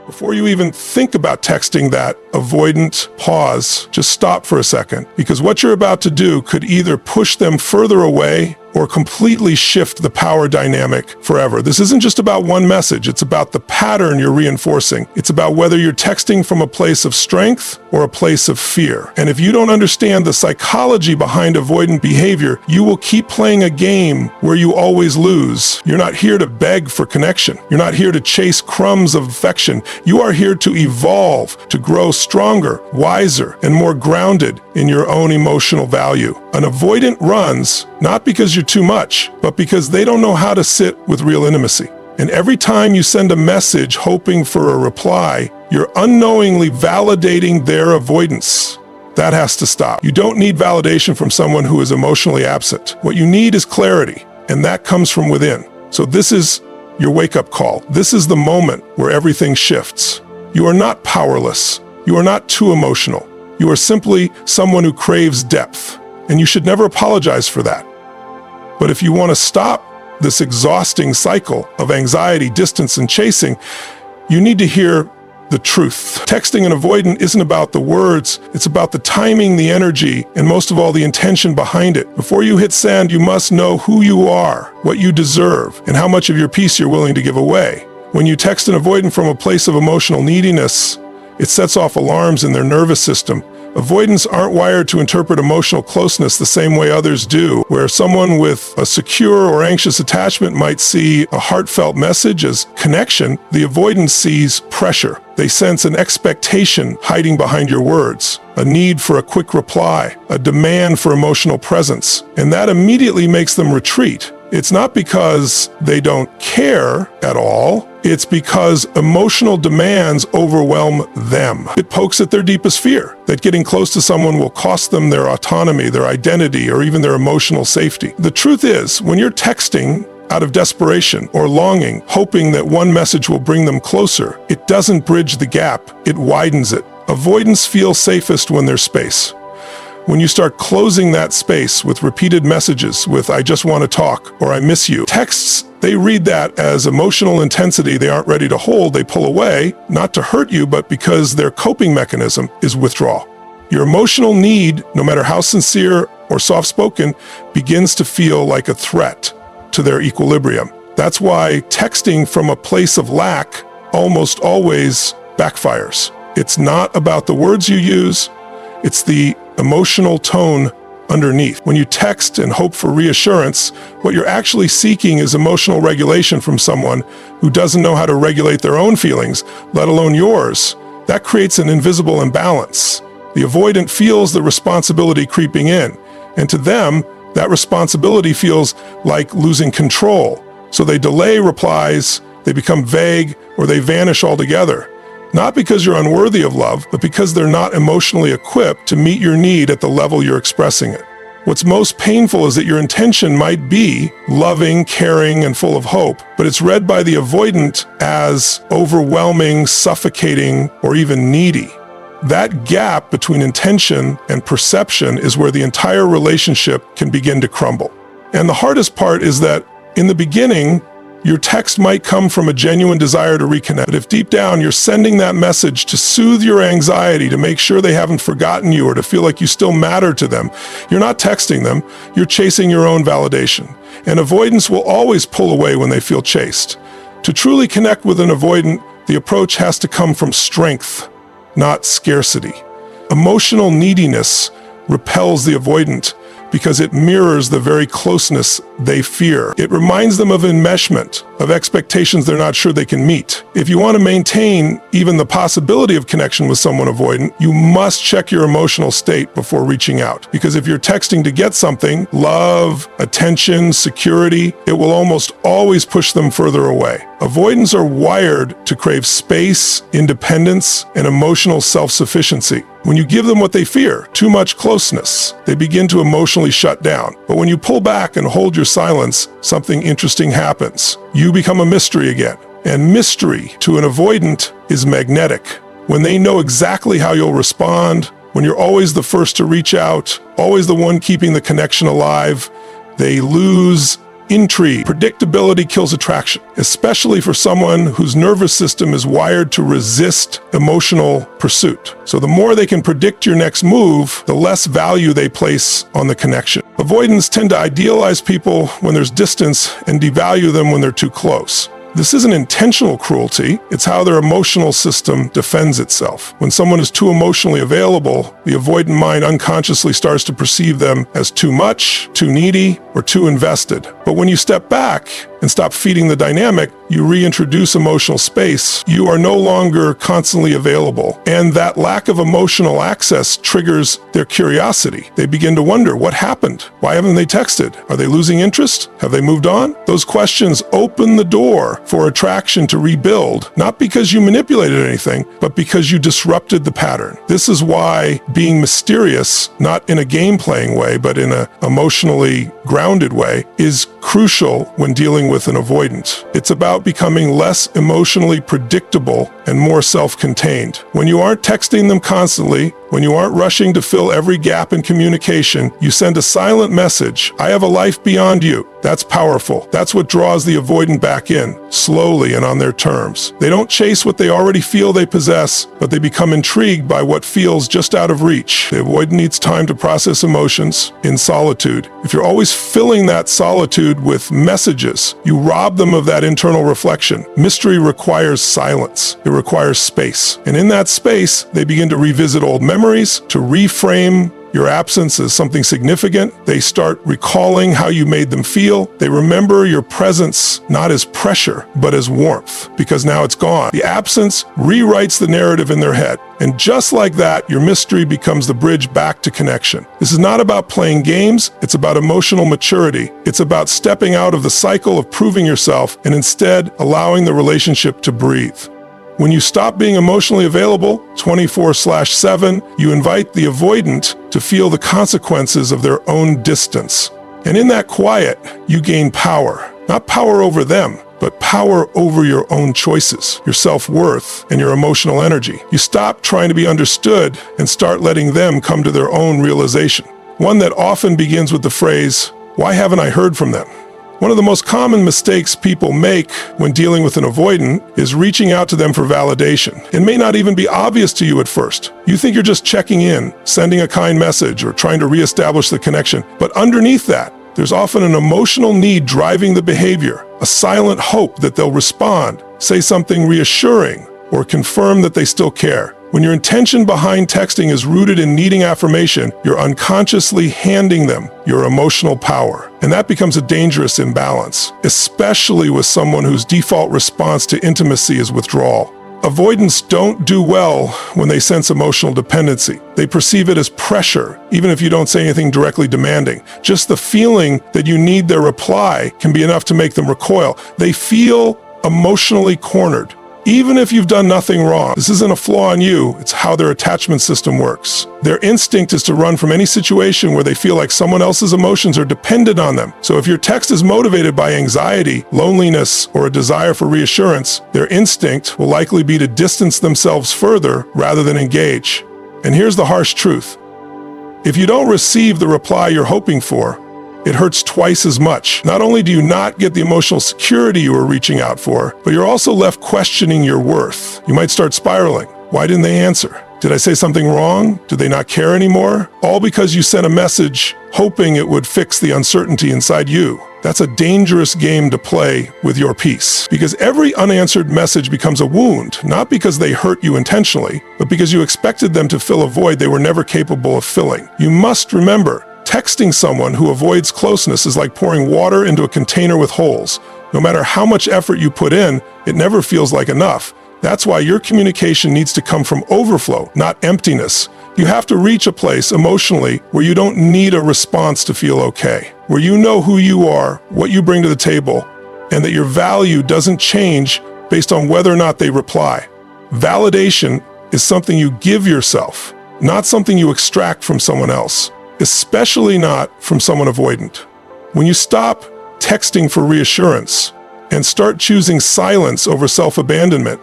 Before you even think about texting that avoidant pause, just stop for a second, because what you're about to do could either push them further away or completely shift the power dynamic forever. This isn't just about one message, it's about the pattern you're reinforcing. It's about whether you're texting from a place of strength or a place of fear. And if you don't understand the psychology behind avoidant behavior, you will keep playing a game where you always lose. You're not here to beg for connection. You're not here to chase crumbs of affection. You are here to evolve, to grow stronger, wiser, and more grounded in your own emotional value. An avoidant runs not because you're too much, but because they don't know how to sit with real intimacy. And every time you send a message hoping for a reply, you're unknowingly validating their avoidance. That has to stop. You don't need validation from someone who is emotionally absent. What you need is clarity, and that comes from within. So this is your wake-up call. This is the moment where everything shifts. You are not powerless. You are not too emotional. You are simply someone who craves depth, and you should never apologize for that. But if you want to stop this exhausting cycle of anxiety, distance, and chasing, you need to hear the truth. Texting and avoidant isn't about the words, it's about the timing, the energy, and most of all, the intention behind it. Before you hit send, you must know who you are, what you deserve, and how much of your peace you're willing to give away. When you text an avoidant from a place of emotional neediness, it sets off alarms in their nervous system. Avoidants aren't wired to interpret emotional closeness the same way others do, where someone with a secure or anxious attachment might see a heartfelt message as connection. The avoidant sees pressure. They sense an expectation hiding behind your words, a need for a quick reply, a demand for emotional presence, and that immediately makes them retreat. It's not because they don't care at all. It's because emotional demands overwhelm them. It pokes at their deepest fear, that getting close to someone will cost them their autonomy, their identity, or even their emotional safety. The truth is, when you're texting out of desperation or longing, hoping that one message will bring them closer, it doesn't bridge the gap, it widens it. Avoidants feel safest when there's space. When you start closing that space with repeated messages with "I just want to talk" or "I miss you," texts, they read that as emotional intensity they aren't ready to hold. They pull away, not to hurt you, but because their coping mechanism is withdrawal. Your emotional need, no matter how sincere or soft-spoken, begins to feel like a threat to their equilibrium. That's why texting from a place of lack almost always backfires. It's not about the words you use, it's the emotional tone underneath. When you text and hope for reassurance, what you're actually seeking is emotional regulation from someone who doesn't know how to regulate their own feelings, let alone yours. That creates an invisible imbalance. The avoidant feels the responsibility creeping in, and to them, that responsibility feels like losing control. So they delay replies, they become vague, or they vanish altogether. Not because you're unworthy of love, but because they're not emotionally equipped to meet your need at the level you're expressing it. What's most painful is that your intention might be loving, caring, and full of hope, but it's read by the avoidant as overwhelming, suffocating, or even needy. That gap between intention and perception is where the entire relationship can begin to crumble. And the hardest part is that in the beginning, your text might come from a genuine desire to reconnect. But if deep down you're sending that message to soothe your anxiety, to make sure they haven't forgotten you, or to feel like you still matter to them, you're not texting them, you're chasing your own validation. And avoidance will always pull away when they feel chased. To truly connect with an avoidant, the approach has to come from strength, not scarcity. Emotional neediness repels the avoidant because it mirrors the very closeness they fear. It reminds them of enmeshment, of expectations they're not sure they can meet. If you want to maintain even the possibility of connection with someone avoidant, you must check your emotional state before reaching out. Because if you're texting to get something, love, attention, security, it will almost always push them further away. Avoidants are wired to crave space, independence, and emotional self-sufficiency. When you give them what they fear, too much closeness, they begin to emotionally shut down. But when you pull back and hold your silence, something interesting happens. You become a mystery again. And mystery to an avoidant is magnetic. When they know exactly how you'll respond, when you're always the first to reach out, always the one keeping the connection alive, they lose Intrigue. Predictability kills attraction, especially for someone whose nervous system is wired to resist emotional pursuit. So the more they can predict your next move, the less value they place on the connection. Avoidants tend to idealize people when there's distance and devalue them when they're too close. This isn't intentional cruelty, it's how their emotional system defends itself. When someone is too emotionally available, the avoidant mind unconsciously starts to perceive them as too much, too needy, or too invested. But when you step back and stop feeding the dynamic, you reintroduce emotional space. You are no longer constantly available. And that lack of emotional access triggers their curiosity. They begin to wonder, what happened? Why haven't they texted? Are they losing interest? Have they moved on? Those questions open the door for attraction to rebuild, not because you manipulated anything, but because you disrupted the pattern. This is why being mysterious, not in a game-playing way, but in an emotionally grounded way, is crucial when dealing with an avoidant. It's about becoming less emotionally predictable and more self-contained. When you aren't texting them constantly, when you aren't rushing to fill every gap in communication, you send a silent message. I have a life beyond you. That's powerful. That's what draws the avoidant back in, slowly and on their terms. They don't chase what they already feel they possess, but they become intrigued by what feels just out of reach. The avoidant needs time to process emotions in solitude. If you're always filling that solitude with messages, you rob them of that internal reflection. Mystery requires silence. It requires space. And in that space, they begin to revisit old memories, to reframe your absence as something significant. They start recalling how you made them feel. They remember your presence not as pressure, but as warmth, because now it's gone. The absence rewrites the narrative in their head. And just like that, your mystery becomes the bridge back to connection. This is not about playing games. It's about emotional maturity. It's about stepping out of the cycle of proving yourself and instead allowing the relationship to breathe. When you stop being emotionally available 24/7, you invite the avoidant to feel the consequences of their own distance. And in that quiet, you gain power. Not power over them, but power over your own choices, your self-worth, and your emotional energy. You stop trying to be understood and start letting them come to their own realization. One that often begins with the phrase, "Why haven't I heard from them?" One of the most common mistakes people make when dealing with an avoidant is reaching out to them for validation. It may not even be obvious to you at first. You think you're just checking in, sending a kind message, or trying to reestablish the connection. But underneath that, there's often an emotional need driving the behavior, a silent hope that they'll respond, say something reassuring, or confirm that they still care. When your intention behind texting is rooted in needing affirmation, you're unconsciously handing them your emotional power. And that becomes a dangerous imbalance, especially with someone whose default response to intimacy is withdrawal. Avoidants don't do well when they sense emotional dependency. They perceive it as pressure, even if you don't say anything directly demanding. Just the feeling that you need their reply can be enough to make them recoil. They feel emotionally cornered. Even if you've done nothing wrong, this isn't a flaw in you, it's how their attachment system works. Their instinct is to run from any situation where they feel like someone else's emotions are dependent on them. So if your text is motivated by anxiety, loneliness, or a desire for reassurance, their instinct will likely be to distance themselves further rather than engage. And here's the harsh truth. If you don't receive the reply you're hoping for, it hurts twice as much. Not only do you not get the emotional security you were reaching out for, but you're also left questioning your worth. You might start spiraling. Why didn't they answer? Did I say something wrong? Did they not care anymore? All because you sent a message hoping it would fix the uncertainty inside you. That's a dangerous game to play with your peace, because every unanswered message becomes a wound, not because they hurt you intentionally, but because you expected them to fill a void they were never capable of filling. You must remember, texting someone who avoids closeness is like pouring water into a container with holes. No matter how much effort you put in, it never feels like enough. That's why your communication needs to come from overflow, not emptiness. You have to reach a place emotionally where you don't need a response to feel okay, where you know who you are, what you bring to the table, and that your value doesn't change based on whether or not they reply. Validation is something you give yourself, not something you extract from someone else, especially not from someone avoidant. When you stop texting for reassurance and start choosing silence over self-abandonment,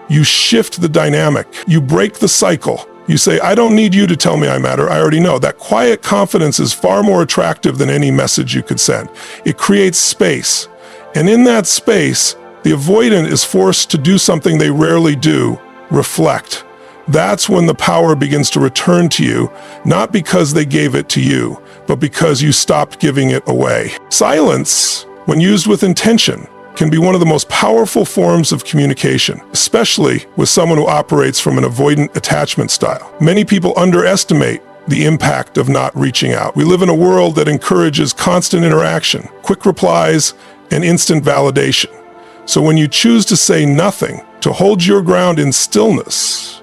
you shift the dynamic, you break the cycle, You say, I don't need you to tell me I matter, I already know. That quiet confidence is far more attractive than any message you could send. It creates space. And in that space, the avoidant is forced to do something they rarely do, reflect. That's when the power begins to return to you, not because they gave it to you, but because you stopped giving it away. Silence, when used with intention, can be one of the most powerful forms of communication, especially with someone who operates from an avoidant attachment style. Many people underestimate the impact of not reaching out. We live in a world that encourages constant interaction, quick replies, and instant validation. So when you choose to say nothing, to hold your ground in stillness,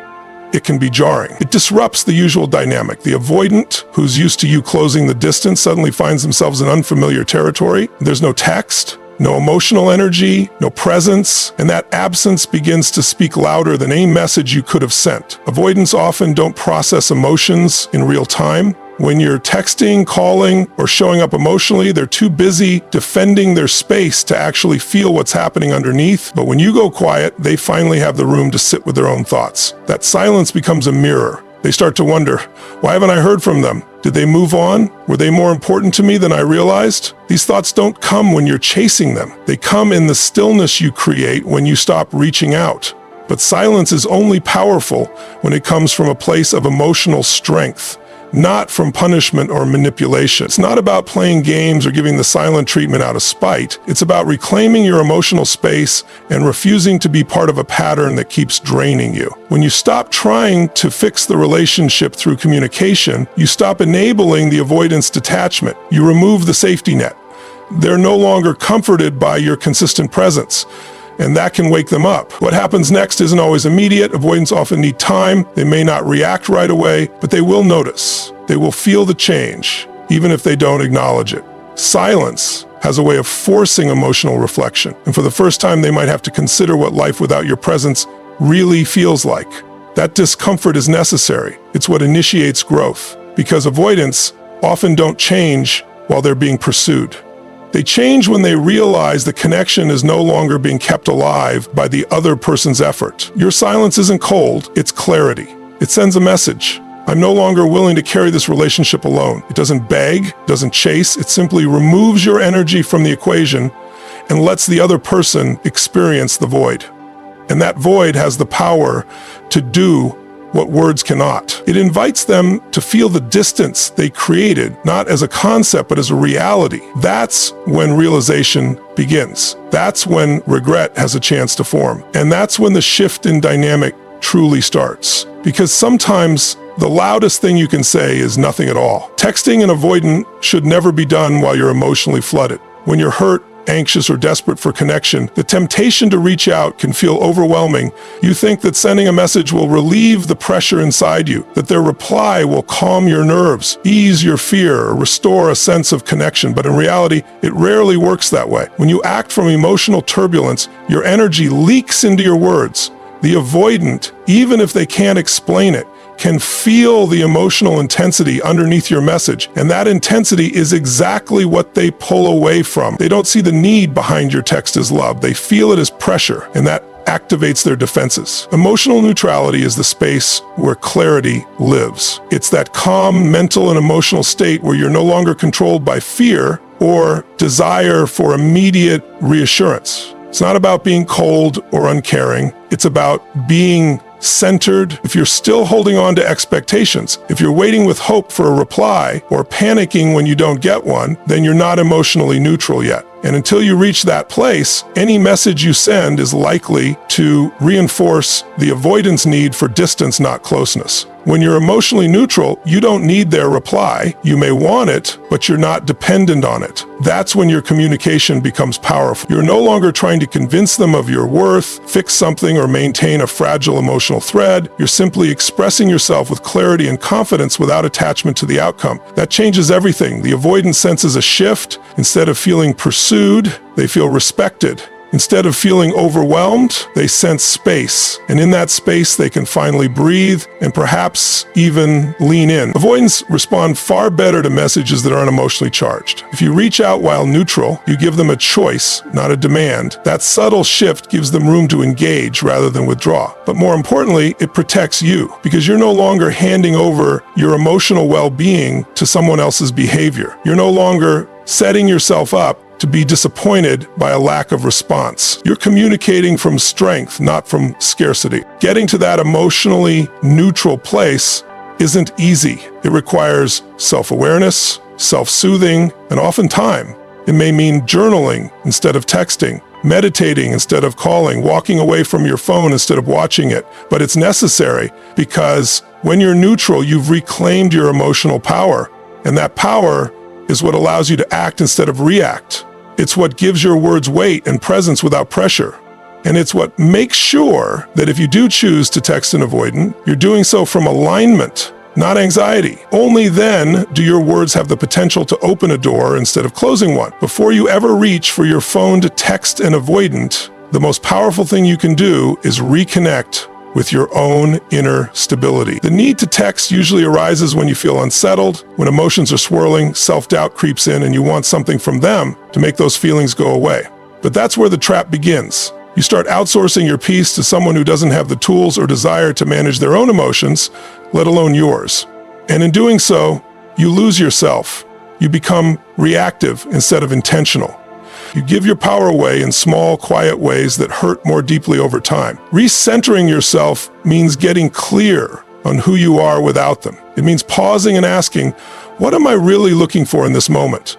it can be jarring. It disrupts the usual dynamic. The avoidant, who's used to you closing the distance, suddenly finds themselves in unfamiliar territory. There's no text, no emotional energy, no presence, and that absence begins to speak louder than any message you could have sent. Avoidants often don't process emotions in real time. When you're texting, calling, or showing up emotionally, they're too busy defending their space to actually feel what's happening underneath. But when you go quiet, they finally have the room to sit with their own thoughts. That silence becomes a mirror. They start to wonder, why haven't I heard from them? Did they move on? Were they more important to me than I realized? These thoughts don't come when you're chasing them. They come in the stillness you create when you stop reaching out. But silence is only powerful when it comes from a place of emotional strength, not from punishment or manipulation. It's not about playing games or giving the silent treatment out of spite. It's about reclaiming your emotional space and refusing to be part of a pattern that keeps draining you. When you stop trying to fix the relationship through communication, you stop enabling the avoidance detachment. You remove the safety net. They're no longer comforted by your consistent presence, and that can wake them up. What happens next isn't always immediate. Avoidants often need time. They may not react right away, but they will notice. They will feel the change, even if they don't acknowledge it. Silence has a way of forcing emotional reflection, and for the first time, they might have to consider what life without your presence really feels like. That discomfort is necessary. It's what initiates growth, because avoidants often don't change while they're being pursued. They change when they realize the connection is no longer being kept alive by the other person's effort. Your silence isn't cold, it's clarity. It sends a message. I'm no longer willing to carry this relationship alone. It doesn't beg, doesn't chase, it simply removes your energy from the equation and lets the other person experience the void. And that void has the power to do what words cannot. It invites them to feel the distance they created, not as a concept, but as a reality. That's when realization begins. That's when regret has a chance to form. And that's when the shift in dynamic truly starts. Because sometimes the loudest thing you can say is nothing at all. Texting and avoidant should never be done while you're emotionally flooded. When you're hurt, anxious, or desperate for connection, the temptation to reach out can feel overwhelming. You think that sending a message will relieve the pressure inside you, that their reply will calm your nerves, ease your fear, or restore a sense of connection. But in reality, it rarely works that way. When you act from emotional turbulence, your energy leaks into your words. The avoidant, even if they can't explain it, can feel the emotional intensity underneath your message, and that intensity is exactly what they pull away from. They don't see the need behind your text as love. They feel it as pressure, and that activates their defenses. Emotional neutrality is the space where clarity lives. It's that calm mental and emotional state where you're no longer controlled by fear or desire for immediate reassurance. It's not about being cold or uncaring. It's about being centered. If you're still holding on to expectations, if you're waiting with hope for a reply or panicking when you don't get one, then you're not emotionally neutral yet. And until you reach that place, any message you send is likely to reinforce the avoidance need for distance, not closeness. When you're emotionally neutral, you don't need their reply. You may want it, but you're not dependent on it. That's when your communication becomes powerful. You're no longer trying to convince them of your worth, fix something, or maintain a fragile emotional thread. You're simply expressing yourself with clarity and confidence without attachment to the outcome. That changes everything. The avoidance senses a shift. Instead of feeling pursued, they feel respected. Instead of feeling overwhelmed, they sense space. And in that space, they can finally breathe and perhaps even lean in. Avoidants respond far better to messages that aren't emotionally charged. If you reach out while neutral, you give them a choice, not a demand. That subtle shift gives them room to engage rather than withdraw. But more importantly, it protects you because you're no longer handing over your emotional well-being to someone else's behavior. You're no longer setting yourself up to be disappointed by a lack of response. You're communicating from strength, not from scarcity. Getting to that emotionally neutral place isn't easy. It requires self-awareness, self-soothing, and often time. It may mean journaling instead of texting, meditating instead of calling, walking away from your phone instead of watching it. But it's necessary because when you're neutral, you've reclaimed your emotional power, and that power is what allows you to act instead of react. It's what gives your words weight and presence without pressure. And it's what makes sure that if you do choose to text an avoidant, you're doing so from alignment, not anxiety. Only then do your words have the potential to open a door instead of closing one. Before you ever reach for your phone to text an avoidant, the most powerful thing you can do is reconnect with your own inner stability. The need to text usually arises when you feel unsettled, when emotions are swirling, self-doubt creeps in, and you want something from them to make those feelings go away. But that's where the trap begins. You start outsourcing your peace to someone who doesn't have the tools or desire to manage their own emotions, let alone yours. And in doing so, you lose yourself. You become reactive instead of intentional. You give your power away in small, quiet ways that hurt more deeply over time. Recentering yourself means getting clear on who you are without them. It means pausing and asking, what am I really looking for in this moment?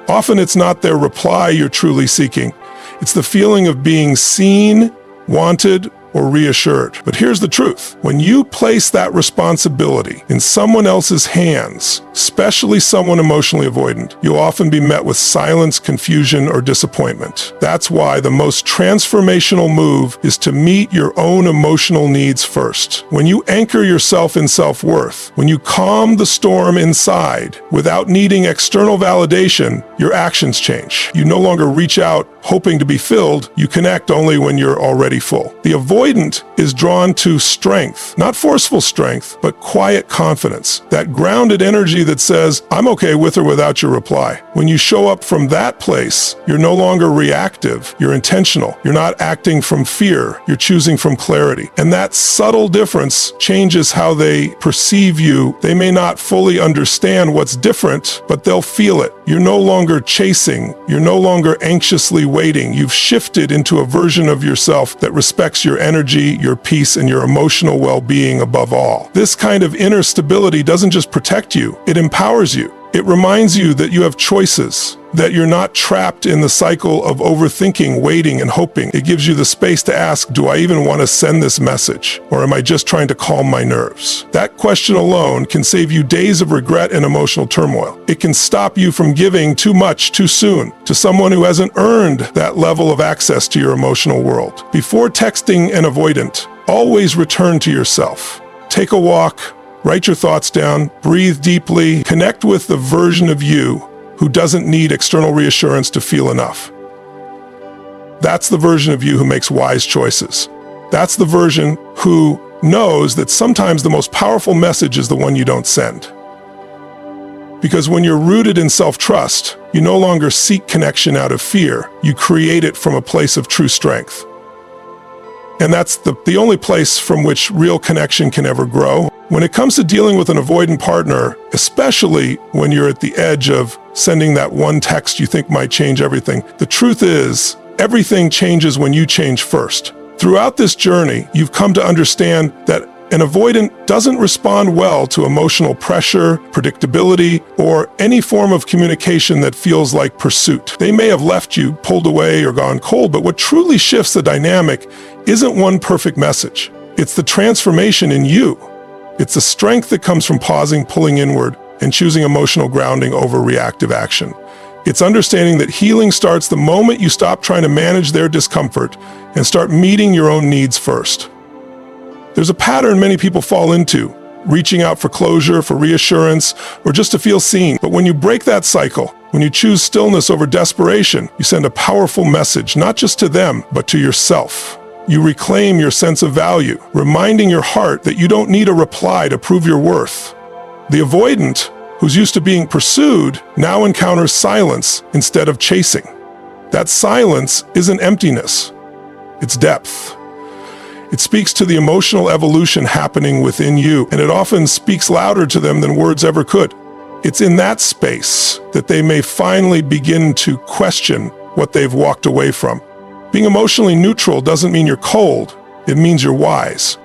Often it's not their reply you're truly seeking. It's the feeling of being seen, wanted, or reassured. But here's the truth. When you place that responsibility in someone else's hands, especially someone emotionally avoidant, you'll often be met with silence, confusion, or disappointment. That's why the most transformational move is to meet your own emotional needs first. When you anchor yourself in self-worth, when you calm the storm inside without needing external validation, your actions change. You no longer reach out hoping to be filled, you connect only when you're already full. The avoidant is drawn to strength, not forceful strength, but quiet confidence, that grounded energy that says, I'm okay with or without your reply. When you show up from that place, you're no longer reactive, you're intentional. You're not acting from fear, you're choosing from clarity. And that subtle difference changes how they perceive you. They may not fully understand what's different, but they'll feel it. You're no longer chasing, you're no longer anxiously waiting. You've shifted into a version of yourself that respects your energy, your peace, and your emotional well-being above all. This kind of inner stability doesn't just protect you, it empowers you. It reminds you that you have choices, that you're not trapped in the cycle of overthinking, waiting, and hoping. It gives you the space to ask, do I even want to send this message? Or am I just trying to calm my nerves? That question alone can save you days of regret and emotional turmoil. It can stop you from giving too much too soon to someone who hasn't earned that level of access to your emotional world. Before texting an avoidant, always return to yourself. Take a walk, write your thoughts down, breathe deeply, connect with the version of you who doesn't need external reassurance to feel enough. That's the version of you who makes wise choices. That's the version who knows that sometimes the most powerful message is the one you don't send. Because when you're rooted in self-trust, you no longer seek connection out of fear. You create it from a place of true strength. And that's the only place from which real connection can ever grow. When it comes to dealing with an avoidant partner, especially when you're at the edge of sending that one text you think might change everything, the truth is, everything changes when you change first. Throughout this journey, you've come to understand that an avoidant doesn't respond well to emotional pressure, predictability, or any form of communication that feels like pursuit. They may have left you, pulled away, or gone cold, but what truly shifts the dynamic isn't one perfect message. It's the transformation in you. It's the strength that comes from pausing, pulling inward, and choosing emotional grounding over reactive action. It's understanding that healing starts the moment you stop trying to manage their discomfort and start meeting your own needs first. There's a pattern many people fall into, reaching out for closure, for reassurance, or just to feel seen. But when you break that cycle, When you choose stillness over desperation, you send a powerful message, not just to them, but to yourself. You reclaim your sense of value, reminding your heart that you don't need a reply to prove your worth. The avoidant, who's used to being pursued, now encounters silence instead of chasing. That silence isn't emptiness, it's depth. It speaks to the emotional evolution happening within you, and it often speaks louder to them than words ever could. It's in that space that they may finally begin to question what they've walked away from. Being emotionally neutral doesn't mean you're cold, it means you're wise.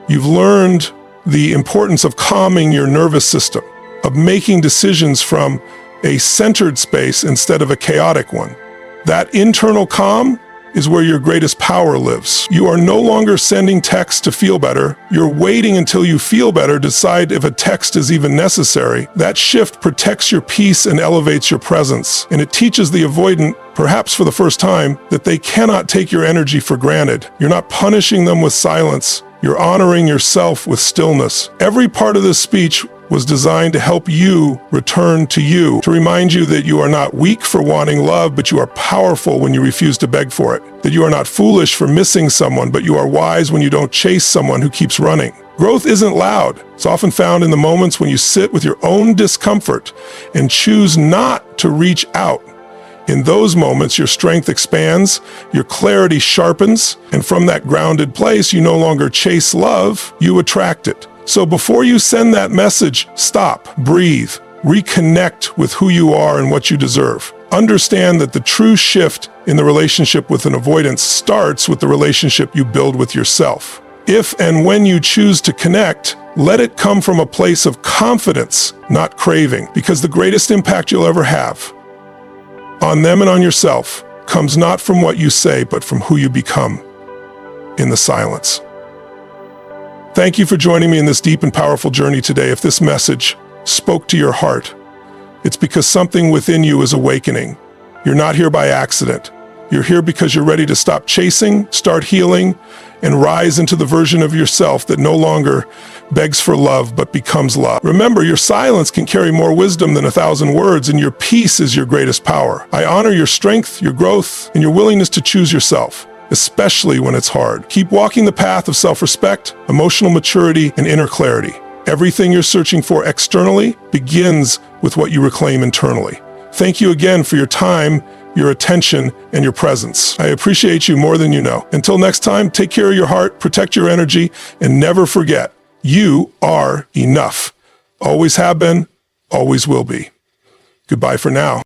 You've learned the importance of calming your nervous system, of making decisions from a centered space instead of a chaotic one. That internal calm is where your greatest power lives. You are no longer sending texts to feel better. You're waiting until you feel better to decide if a text is even necessary. That shift protects your peace and elevates your presence. And it teaches the avoidant, perhaps for the first time, that they cannot take your energy for granted. You're not punishing them with silence. You're honoring yourself with stillness. Every part of this speech was designed to help you return to you, to remind you that you are not weak for wanting love, but you are powerful when you refuse to beg for it. That you are not foolish for missing someone, but you are wise when you don't chase someone who keeps running. Growth isn't loud. It's often found in the moments when you sit with your own discomfort and choose not to reach out. In those moments, your strength expands, your clarity sharpens, and from that grounded place, you no longer chase love, you attract it. So before you send that message, stop, breathe, reconnect with who you are and what you deserve. Understand that the true shift in the relationship with an avoidance starts with the relationship you build with yourself. If and when you choose to connect, let it come from a place of confidence, not craving, because the greatest impact you'll ever have on them and on yourself comes not from what you say, but from who you become in the silence. Thank you for joining me in this deep and powerful journey today. If this message spoke to your heart, it's because something within you is awakening. You're not here by accident. You're here because you're ready to stop chasing, start healing, and rise into the version of yourself that no longer begs for love, but becomes love. Remember, your silence can carry more wisdom than 1,000 words, and your peace is your greatest power. I honor your strength, your growth, and your willingness to choose yourself, especially when it's hard. Keep walking the path of self-respect, emotional maturity, and inner clarity. Everything you're searching for externally begins with what you reclaim internally. Thank you again for your time, your attention, and your presence. I appreciate you more than you know. Until next time, take care of your heart, protect your energy, and never forget, you are enough. Always have been, always will be. Goodbye for now.